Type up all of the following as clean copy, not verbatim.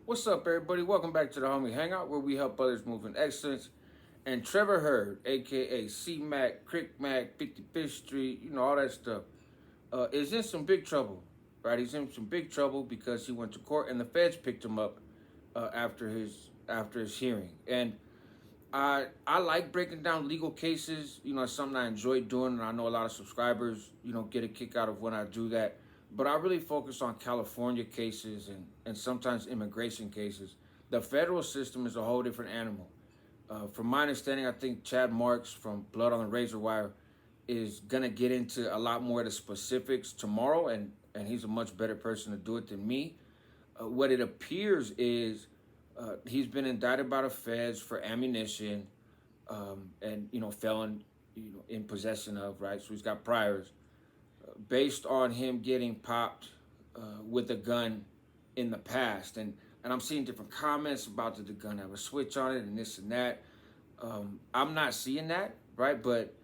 What's up, everybody? Welcome back to the Homie Hangout, where we help others move in excellence. And Trevor Hurd, aka CMac, Crip, 55th Street, all that stuff, is in some big trouble, right? He's in some big trouble because he went to court and the feds picked him up after his hearing. And I like breaking down legal cases. It's something I enjoy doing, and I know a lot of subscribers, get a kick out of when I do that. But I really focus on California cases and sometimes immigration cases. The federal system is a whole different animal. From my understanding, I think Chad Marks from Blood on the Razor Wire is going to get into a lot more of the specifics tomorrow, and he's a much better person to do it than me. What it appears is he's been indicted by the feds for ammunition and, felon in possession of, right? So he's got priors based on him getting popped with a gun in the past. And I'm seeing different comments about the gun have a switch on it and this and that. I'm not seeing that, right? But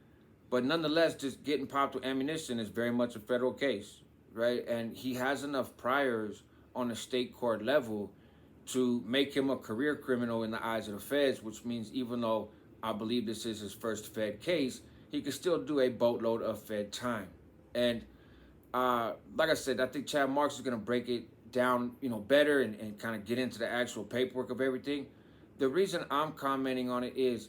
nonetheless, just getting popped with ammunition is very much a federal case, right? And he has enough priors on the state court level to make him a career criminal in the eyes of the feds, which means even though I believe this is his first Fed case, he could still do a boatload of Fed time. And like I said, I think Chad Marks is going to break it down, better and kind of get into the actual paperwork of everything. The reason I'm commenting on it is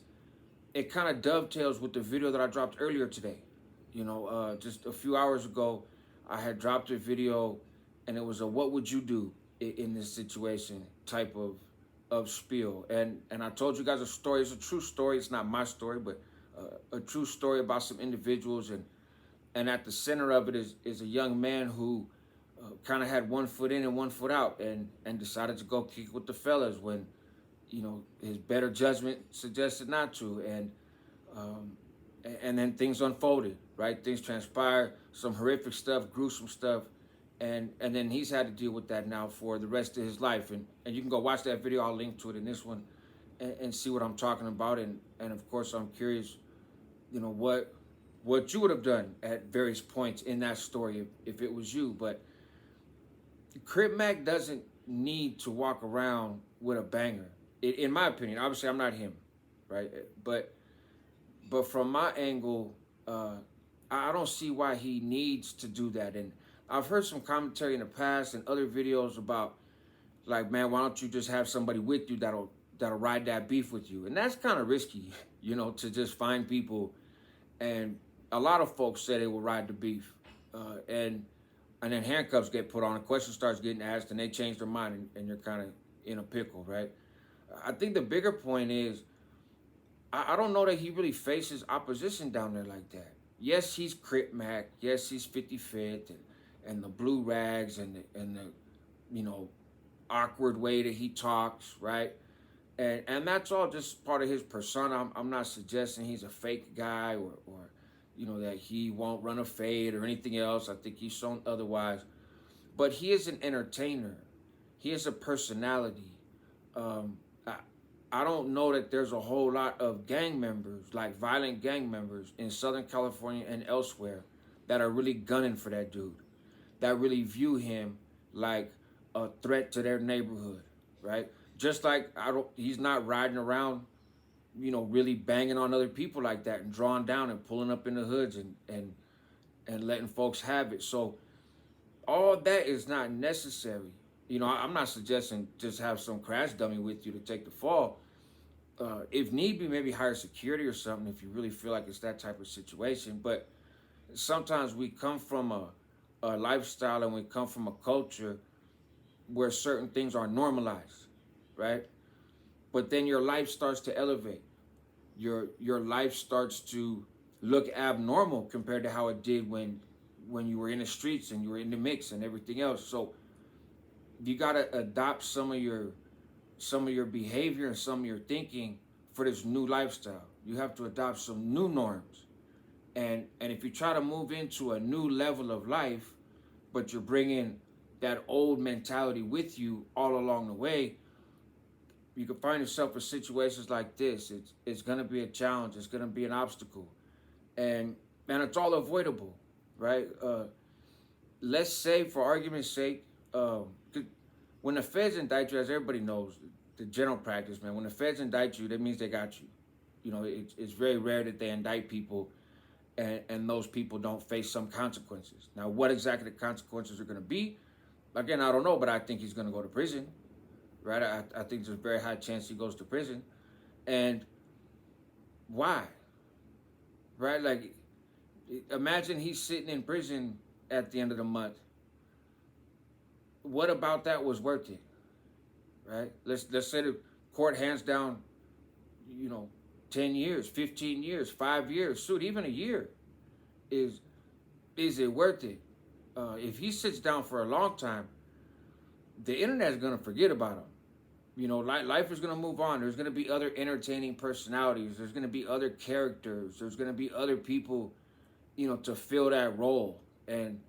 it kind of dovetails with the video that I dropped earlier today. Just a few hours ago, I had dropped a video, and it was a "What would you do in this situation" type of spiel. And I told you guys a story. It's a true story. It's not my story, but a true story about some individuals. And at the center of it is a young man who kind of had one foot in and one foot out and decided to go kick with the fellas when, his better judgment suggested not to. And then things unfolded, right? Things transpired, some horrific stuff, gruesome stuff. And then he's had to deal with that now for the rest of his life. And you can go watch that video. I'll link to it in this one and see what I'm talking about. And of course, I'm curious, what you would have done at various points in that story if it was you. But Crip Mac doesn't need to walk around with a banger, in my opinion. Obviously, I'm not him, right? But from my angle, I don't see why he needs to do that. And I've heard some commentary in the past and other videos about, like, man, why don't you just have somebody with you that'll ride that beef with you? And that's kind of risky, to just find people. And a lot of folks say they will ride the beef, and then handcuffs get put on, a question starts getting asked, and they change their mind, and you're kind of in a pickle, right? I think the bigger point is, I don't know that he really faces opposition down there like that. Yes, he's Crip Mac. Yes, he's 55th and the blue rags and the awkward way that he talks, right? And that's all just part of his persona. I'm not suggesting he's a fake guy or that he won't run a fade or anything else. I think he's shown otherwise. But he is an entertainer. He is a personality. I don't know that there's a whole lot of gang members, like violent gang members in Southern California and elsewhere, that are really gunning for that dude, that really view him like a threat to their neighborhood, right? Just like he's not riding around, really banging on other people like that and drawing down and pulling up in the hoods and letting folks have it. So all that is not necessary. I'm not suggesting just have some crash dummy with you to take the fall. If need be, maybe hire security or something if you really feel like it's that type of situation. But sometimes we come from a lifestyle and we come from a culture where certain things are normalized, right? But then your life starts to elevate. Your life starts to look abnormal compared to how it did when you were in the streets and you were in the mix and everything else. So you got to adopt some of your behavior and some of your thinking for this new lifestyle. You have to adopt some new norms. And if you try to move into a new level of life, but you're bringing that old mentality with you all along the way, you can find yourself in situations like this. It's going to be a challenge. It's going to be an obstacle. And it's all avoidable, right? Let's say, for argument's sake, when the feds indict you, as everybody knows, the general practice, man, when the feds indict you, that means they got you. You know, it's very rare that they indict people and those people don't face some consequences. Now, what exactly the consequences are going to be, again, I don't know, but I think he's going to go to prison, right? I think there's a very high chance he goes to prison. And why? Right? Like, imagine he's sitting in prison at the end of the month. What about that was worth it? Right? Let's say the court hands down, 10 years, 15 years, 5 years, shoot, even a year. Is it worth it? If he sits down for a long time, the internet is going to forget about him. Life is going to move on. There's going to be other entertaining personalities. There's going to be other characters. There's going to be other people, to fill that role. And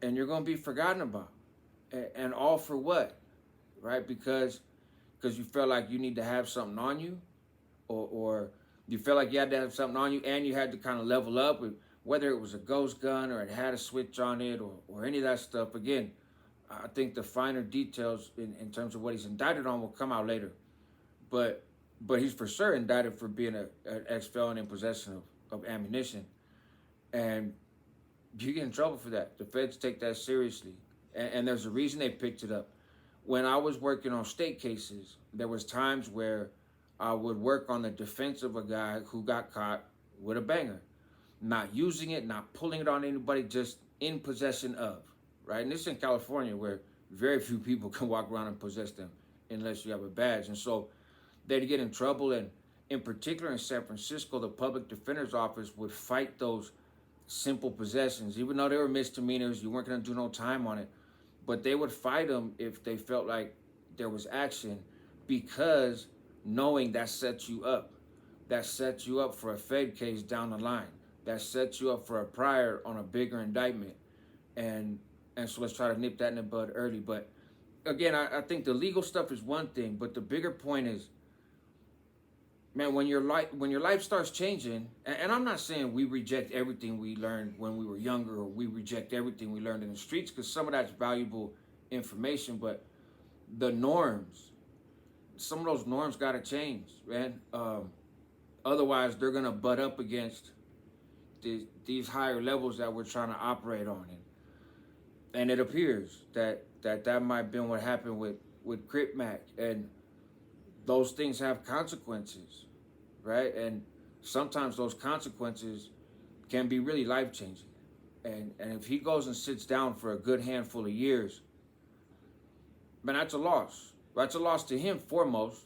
you're going to be forgotten about. And all for what? Right? Because you felt like you need to have something on you, or you felt like you had to have something on you, and you had to kind of level up, with whether it was a ghost gun or it had a switch on it, or any of that stuff. Again, I think the finer details in terms of what he's indicted on will come out later. But he's for sure indicted for being an ex-felon in possession of ammunition. And you get in trouble for that. The feds take that seriously. And there's a reason they picked it up. When I was working on state cases, there was times where I would work on the defense of a guy who got caught with a banger. Not using it, not pulling it on anybody, just in possession of, right? And this is in California, where very few people can walk around and possess them unless you have a badge. And so they'd get in trouble. And in particular in San Francisco, the public defender's office would fight those simple possessions. Even though they were misdemeanors, you weren't going to do no time on it. But they would fight them if they felt like there was action, because knowing that sets you up. That sets you up for a Fed case down the line. That sets you up for a prior on a bigger indictment. And so let's try to nip that in the bud early. But again, I think the legal stuff is one thing, but the bigger point is, man, when your life starts changing, and I'm not saying we reject everything we learned when we were younger, or we reject everything we learned in the streets, because some of that's valuable information, but the norms, some of those norms got to change, man. Otherwise, they're going to butt up against these higher levels that we're trying to operate on. And it appears that might have been what happened with Crip Mac. And those things have consequences, right? And sometimes those consequences can be really life-changing. And if he goes and sits down for a good handful of years, man, that's a loss. That's a loss to him foremost,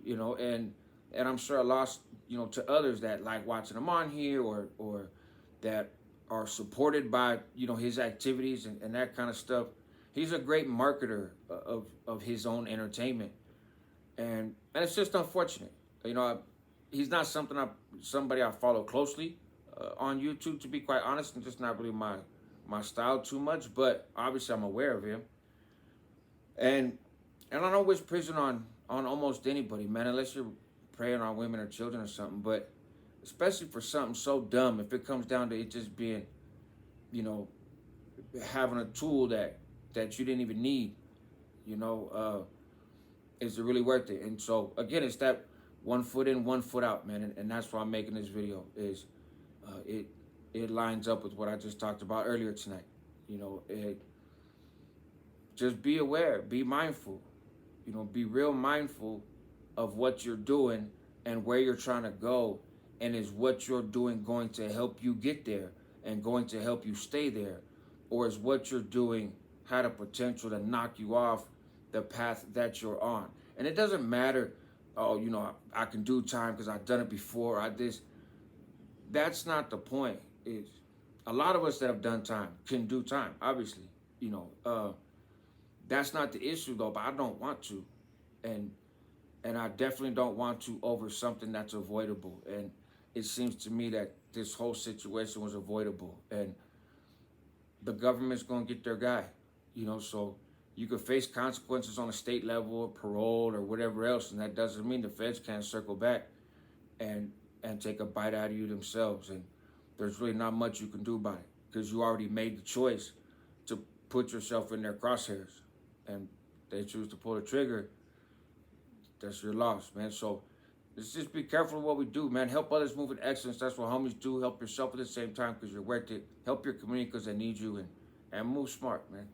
and I'm sure a loss, to others that like watching him on here, or that are supported by, his activities and that kind of stuff. He's a great marketer of his own entertainment. And it's just unfortunate. He's not somebody I follow closely on YouTube, to be quite honest, and just not really my style too much. But obviously I'm aware of him. And I don't wish prison on almost anybody, man, unless you're preying on women or children or something. But especially for something so dumb, if it comes down to it just being, having a tool that you didn't even need, is it really worth it? And so, again, it's that 1 foot in, 1 foot out, man. And that's why I'm making this video, is it lines up with what I just talked about earlier tonight. Just be aware, be mindful, be real mindful of what you're doing and where you're trying to go. And is what you're doing going to help you get there and going to help you stay there? Or is what you're doing had a potential to knock you off the path that you're on? And it doesn't matter, I can do time because I've done it before. That's not the point. It's a lot of us that have done time can do time, obviously. That's not the issue, though, but I don't want to. And I definitely don't want to over something that's avoidable. And it seems to me that this whole situation was avoidable. And the government's going to get their guy, so you could face consequences on a state level, or parole, or whatever else. And that doesn't mean the feds can't circle back and take a bite out of you themselves. And there's really not much you can do about it, because you already made the choice to put yourself in their crosshairs. And They choose to pull the trigger, that's your loss, man. So let's just be careful of what we do, man. Help others move in excellence. That's what homies do. Help yourself at the same time because you're worth it. Help your community because they need you, and move smart, man.